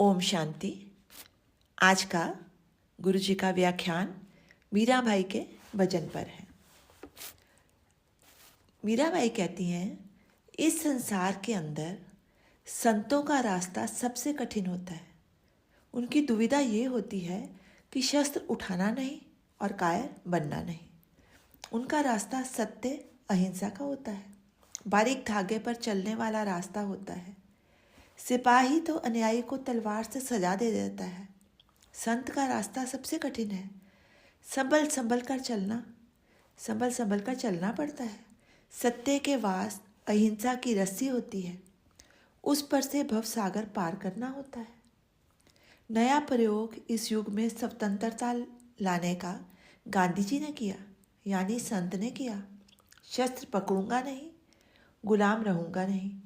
ओम शांति। आज का गुरु जी का व्याख्यान मीराबाई के भजन पर है। मीराबाई कहती हैं, इस संसार के अंदर संतों का रास्ता सबसे कठिन होता है। उनकी दुविधा ये होती है कि शस्त्र उठाना नहीं और कायर बनना नहीं। उनका रास्ता सत्य अहिंसा का होता है, बारीक धागे पर चलने वाला रास्ता होता है। सिपाही तो अन्यायी को तलवार से सजा दे देता है। संत का रास्ता सबसे कठिन है। संभल संभल कर चलना पड़ता है। सत्य के वास अहिंसा की रस्सी होती है, उस पर से भवसागर पार करना होता है। नया प्रयोग इस युग में स्वतंत्रता लाने का गांधी जी ने किया, यानी संत ने किया। शस्त्र पकड़ूंगा नहीं, गुलाम रहूंगा नहीं।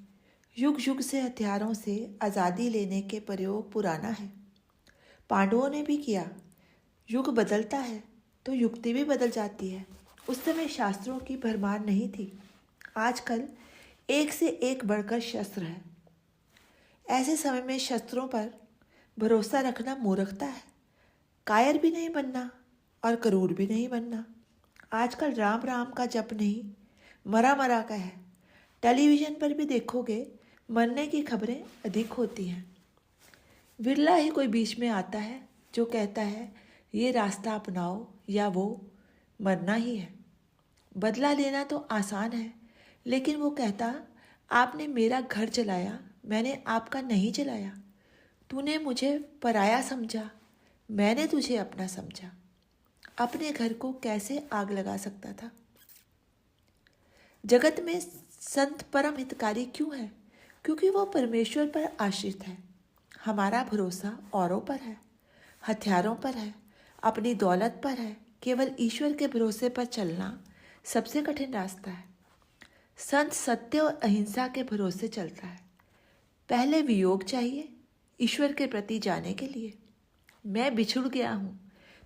युग युग से हथियारों से आज़ादी लेने के प्रयोग पुराना है। पांडवों ने भी किया। युग बदलता है तो युक्ति भी बदल जाती है। उस समय शास्त्रों की भरमार नहीं थी। आजकल एक से एक बढ़कर शस्त्र है। ऐसे समय में शस्त्रों पर भरोसा रखना मूर्खता है। कायर भी नहीं बनना और क्रूर भी नहीं बनना। आजकल राम राम का जप नहीं, मरा मरा का है। टेलीविज़न पर भी देखोगे, मरने की खबरें अधिक होती हैं। विरला ही कोई बीच में आता है जो कहता है ये रास्ता अपनाओ या वो मरना ही है। बदला लेना तो आसान है, लेकिन वो कहता आपने मेरा घर जलाया, मैंने आपका नहीं जलाया। तूने मुझे पराया समझा, मैंने तुझे अपना समझा। अपने घर को कैसे आग लगा सकता था। जगत में संत परम हितकारी क्यों है? क्योंकि वो परमेश्वर पर आश्रित है। हमारा भरोसा औरों पर है, हथियारों पर है, अपनी दौलत पर है। केवल ईश्वर के भरोसे पर चलना सबसे कठिन रास्ता है। संत सत्य और अहिंसा के भरोसे चलता है। पहले वियोग चाहिए ईश्वर के प्रति जाने के लिए। मैं बिछुड़ गया हूँ,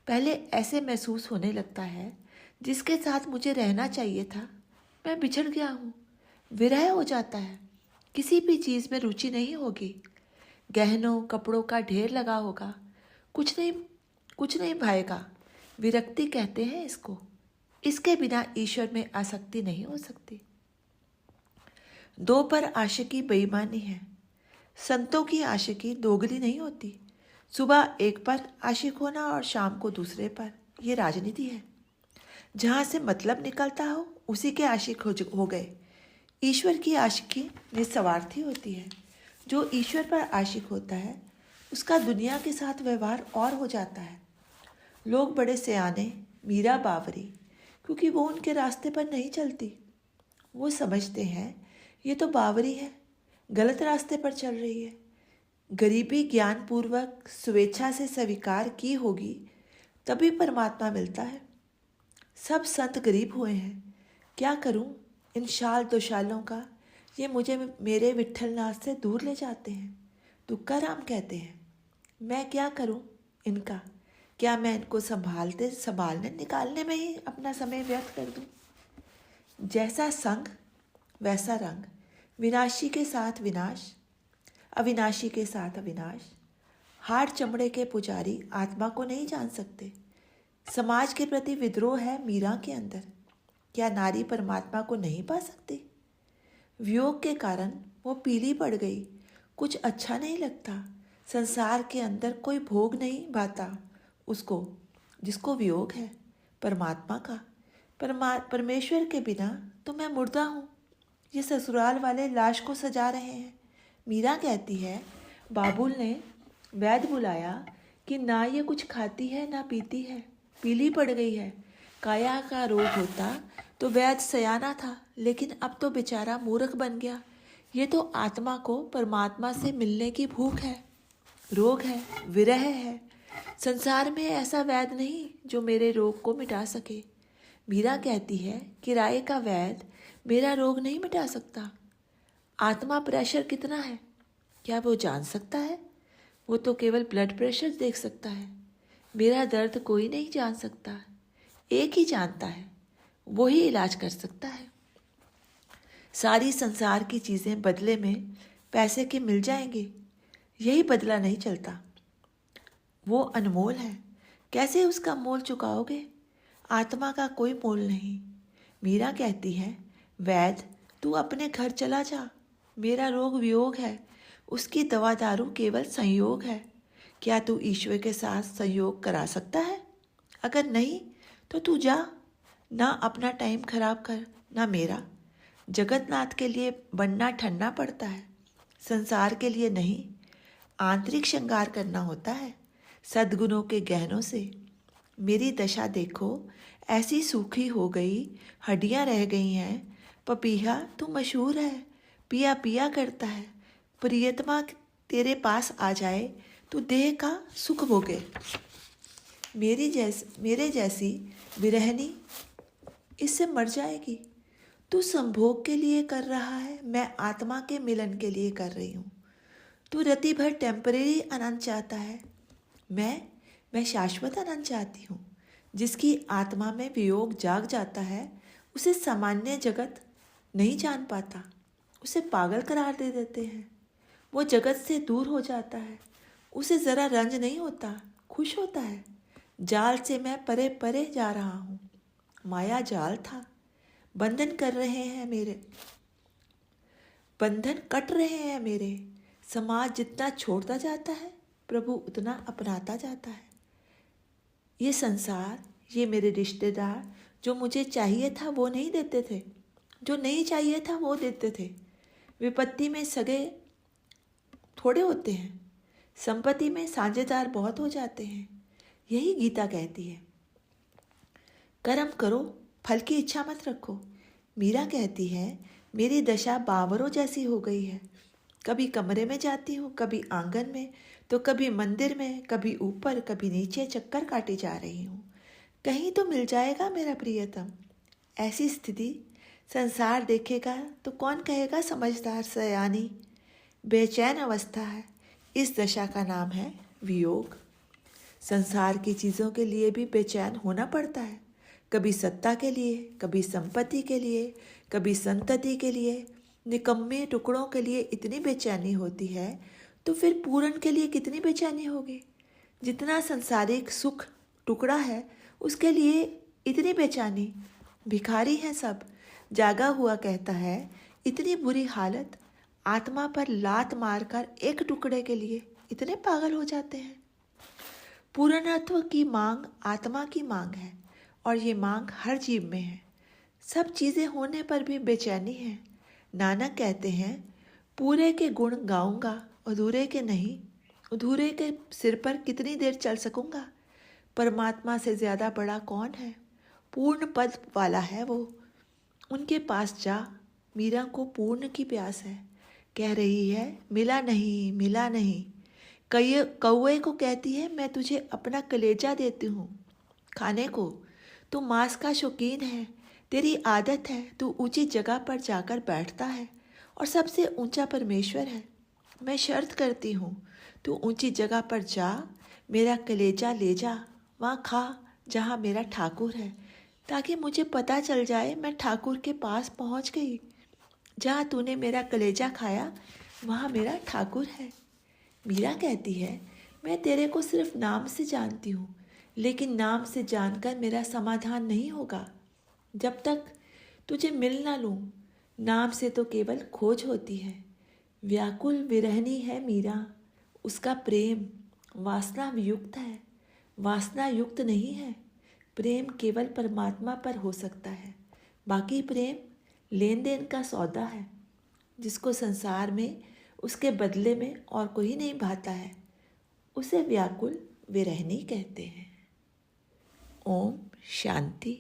पहले ऐसे महसूस होने लगता है जिसके साथ मुझे रहना चाहिए था मैं बिछड़ गया हूँ। विरह हो जाता है। किसी भी चीज़ में रुचि नहीं होगी। गहनों कपड़ों का ढेर लगा होगा, कुछ नहीं भाएगा। विरक्ति कहते हैं इसको। इसके बिना ईश्वर में आसक्ति नहीं हो सकती। दो पर आशिकी बेईमानी है। संतों की आशिकी दोगली नहीं होती। सुबह एक पर आशिक होना और शाम को दूसरे पर, यह राजनीति है। जहाँ से मतलब निकलता हो उसी के आशिक हो गए। ईश्वर की आशिकी निस्वार्थी होती है। जो ईश्वर पर आशिक होता है उसका दुनिया के साथ व्यवहार और हो जाता है। लोग बड़े सयाने, मीरा बावरी, क्योंकि वो उनके रास्ते पर नहीं चलती। वो समझते हैं ये तो बावरी है, गलत रास्ते पर चल रही है। गरीबी ज्ञानपूर्वक स्वेच्छा से स्वीकार की होगी तभी परमात्मा मिलता है। सब संत गरीब हुए हैं। क्या करूं? इन शाल दो शालों का ये मुझे मेरे विट्ठलनाथ से दूर ले जाते हैं। तुकाराम कहते हैं, मैं क्या करूं इनका? क्या मैं इनको संभालने निकालने में ही अपना समय व्यर्थ कर दूं? जैसा संग वैसा रंग। विनाशी के साथ विनाश, अविनाशी के साथ अविनाश। हाड़ चमड़े के पुजारी आत्मा को नहीं जान सकते। समाज के प्रति विद्रोह है मीरा के अंदर। क्या नारी परमात्मा को नहीं पा सकती? वियोग के कारण वो पीली पड़ गई। कुछ अच्छा नहीं लगता। संसार के अंदर कोई भोग नहीं भाता उसको, जिसको वियोग है परमात्मा का। परमेश्वर के बिना तो मैं मुर्दा हूँ। ये ससुराल वाले लाश को सजा रहे हैं। मीरा कहती है, बाबुल ने वैद्य बुलाया कि ना ये कुछ खाती है ना पीती है, पीली पड़ गई है। काया का रोग होता तो वैद्य सयाना था, लेकिन अब तो बेचारा मूर्ख बन गया। ये तो आत्मा को परमात्मा से मिलने की भूख है, रोग है, विरह है। संसार में ऐसा वैद्य नहीं जो मेरे रोग को मिटा सके। मीरा कहती है, किराए का वैद्य मेरा रोग नहीं मिटा सकता। आत्मा प्रेशर कितना है क्या वो जान सकता है? वो तो केवल ब्लड प्रेशर देख सकता है। मेरा दर्द कोई नहीं जान सकता, एक ही जानता है, वो ही इलाज कर सकता है। सारी संसार की चीज़ें बदले में पैसे के मिल जाएंगी। यही बदला नहीं चलता। वो अनमोल है, कैसे उसका मोल चुकाओगे? आत्मा का कोई मोल नहीं। मीरा कहती है, वैद्य तू अपने घर चला जा, मेरा रोग वियोग है, उसकी दवा दारू केवल संयोग है। क्या तू ईश्वर के साथ संयोग करा सकता है? अगर नहीं तो तू जा, ना अपना टाइम खराब कर, ना मेरा। जगन्नाथ के लिए बनना ठनना पड़ता है, संसार के लिए नहीं। आंतरिक श्रृंगार करना होता है सद्गुणों के गहनों से। मेरी दशा देखो, ऐसी सूखी हो गई, हड्डियां रह गई हैं। पपीहा तू मशहूर है, पिया पिया करता है। प्रियतमा तेरे पास आ जाए तो देह का सुख भोगे। मेरे जैसी विरहनी इससे मर जाएगी। तू संभोग के लिए कर रहा है, मैं आत्मा के मिलन के लिए कर रही हूँ। तू रति भर टेम्परेरी आनंद चाहता है, मैं शाश्वत आनंद चाहती हूँ। जिसकी आत्मा में वियोग जाग जाता है, उसे सामान्य जगत नहीं जान पाता, उसे पागल करार दे देते हैं। वो जगत से दूर हो जाता है, उसे ज़रा रंज नहीं होता, खुश होता है। जाल से मैं परे परे जा रहा हूँ। माया जाल था, बंधन कट रहे हैं मेरे। समाज जितना छोड़ता जाता है, प्रभु उतना अपनाता जाता है। ये संसार, ये मेरे रिश्तेदार, जो मुझे चाहिए था वो नहीं देते थे, जो नहीं चाहिए था वो देते थे। विपत्ति में सगे थोड़े होते हैं, संपत्ति में साझेदार बहुत हो जाते हैं। यही गीता कहती है। कर्म करो, फल की इच्छा मत रखो। मीरा कहती है, मेरी दशा बावरों जैसी हो गई है। कभी कमरे में जाती हूँ, कभी आंगन में, तो कभी मंदिर में, कभी ऊपर कभी नीचे चक्कर काटी जा रही हूँ। कहीं तो मिल जाएगा मेरा प्रियतम। ऐसी स्थिति संसार देखेगा तो कौन कहेगा समझदार सयानी। बेचैन अवस्था है, इस दशा का नाम है वियोग। संसार की चीज़ों के लिए भी बेचैन होना पड़ता है। कभी सत्ता के लिए, कभी संपत्ति के लिए, कभी संतति के लिए। निकम्मे टुकड़ों के लिए इतनी बेचैनी होती है तो फिर पूर्ण के लिए कितनी बेचैनी होगी। जितना संसारिक सुख टुकड़ा है उसके लिए इतनी बेचैनी। भिखारी हैं सब, जागा हुआ कहता है, इतनी बुरी हालत। आत्मा पर लात मारकर एक टुकड़े के लिए इतने पागल हो जाते हैं। पूर्णत्व की मांग आत्मा की मांग है, और ये मांग हर जीव में है। सब चीज़ें होने पर भी बेचैनी है। नानक कहते हैं, पूरे के गुण गाऊंगा, अधूरे के नहीं। अधूरे के सिर पर कितनी देर चल सकूंगा। परमात्मा से ज़्यादा बड़ा कौन है? पूर्ण पद वाला है वो, उनके पास जा। मीरा को पूर्ण की प्यास है, कह रही है, मिला नहीं मिला नहीं। कौवे को कहती है, मैं तुझे अपना कलेजा देती हूँ खाने को। तू मांस का शौकीन है, तेरी आदत है, तू ऊंची जगह पर जाकर बैठता है और सबसे ऊंचा परमेश्वर है। मैं शर्त करती हूँ, तू ऊंची जगह पर जा, मेरा कलेजा ले जा, वहाँ खा जहाँ मेरा ठाकुर है, ताकि मुझे पता चल जाए मैं ठाकुर के पास पहुँच गई। जहाँ तूने मेरा कलेजा खाया वहाँ मेरा ठाकुर है। मीरा कहती है, मैं तेरे को सिर्फ नाम से जानती हूँ, लेकिन नाम से जानकर मेरा समाधान नहीं होगा जब तक तुझे मिल ना लूँ। नाम से तो केवल खोज होती है। व्याकुल विरहनी है मीरा, उसका प्रेम वासना युक्त है, वासना युक्त नहीं है। प्रेम केवल परमात्मा पर हो सकता है। बाकी प्रेम लेन देन का सौदा है, जिसको संसार में उसके बदले में और कोई नहीं भाता है, उसे व्याकुल विरहनी कहते हैं। ओम शांति।